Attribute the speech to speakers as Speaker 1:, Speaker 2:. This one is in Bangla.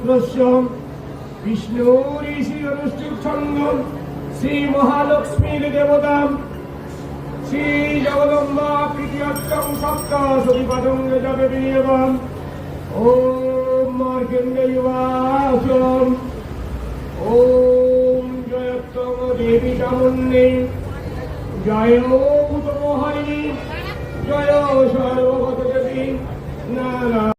Speaker 1: পুত্রস্য বিষ্ণুর শ্রী অনুষ্ঠিত ছন্দ শ্রী মহালক্ষ্মীর দেবতা শ্রী জগদম্বা তৃতীয়স্তং সপ্তশতিপদং যাবে বিনিয়োগম ওম মার্কণ্ডেয়বাচম ওম জয়ত্তম দেবী চামুণ্ডী জয় ভূতমোহারিণী জয় সর্বগত দেবী নারায়ণ।